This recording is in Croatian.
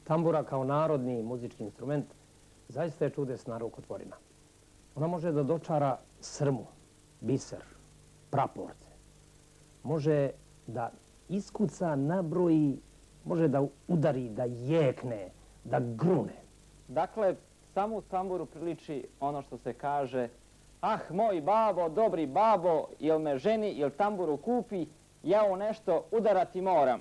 Tambura kao narodni muzički instrument zaista je čudesna rukotvorina. Ona može da dočara srmu, biser, praporce. Može da iskuca, nabroji, može da udari, da jekne, da grune. Dakle, samo u tamburu priliči ono što se kaže: ah, moj babo, dobri babo, jel me ženi, jel tamburu kupi, ja u nešto udarati moram.